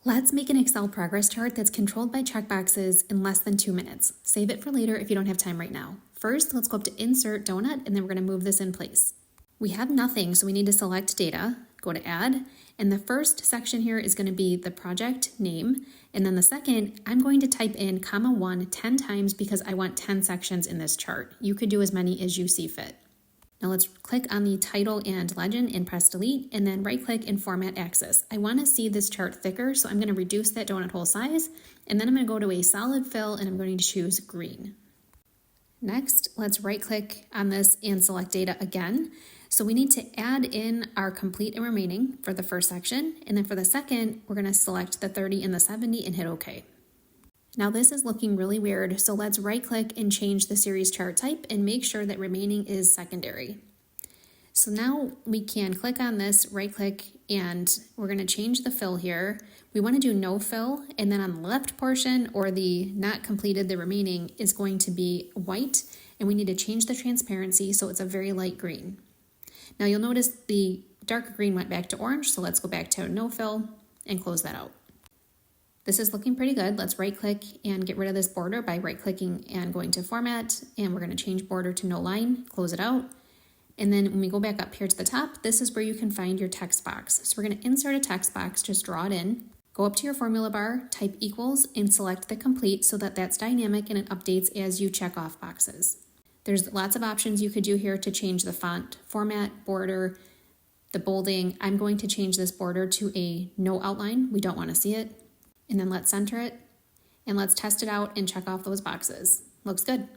Let's make an Excel progress chart that's controlled by checkboxes in less than 2 minutes. Save it for later if you don't have time right now. First, let's go up to Insert Donut, and then we're going to move this in place. We have nothing, so we need to select Data, go to Add, and the first section here is going to be the project name, and then the second, I'm going to type in (1) 10 times because I want 10 sections in this chart. You could do as many as you see fit. Now let's click on the title and legend and press delete, and then right click and format axis. I want to see this chart thicker, so I'm going to reduce that donut hole size, and then I'm going to go to a solid fill and I'm going to choose green. Next, let's right click on this and select data again. So we need to add in our complete and remaining for the first section, and then for the second, we're going to select the 30 and the 70 and hit OK. Now this is looking really weird, so let's right click and change the series chart type and make sure that remaining is secondary. So now we can click on this, right click, and we're going to change the fill here. We want to do no fill, and then on the left portion or the not completed, the remaining is going to be white, and we need to change the transparency so it's a very light green. Now you'll notice the dark green went back to orange, so let's go back to no fill and close that out. This is looking pretty good. Let's right click and get rid of this border by right clicking and going to format, and we're going to change border to no line, close it out. And then when we go back up here to the top, this is where you can find your text box. So we're going to insert a text box, just draw it in, go up to your formula bar, type equals, and select the complete so that that's dynamic and it updates as you check off boxes. There's lots of options you could do here to change the font, format, border, the bolding. I'm going to change this border to a no outline. We don't want to see it. And then let's center it, and let's test it out and check off those boxes. Looks good.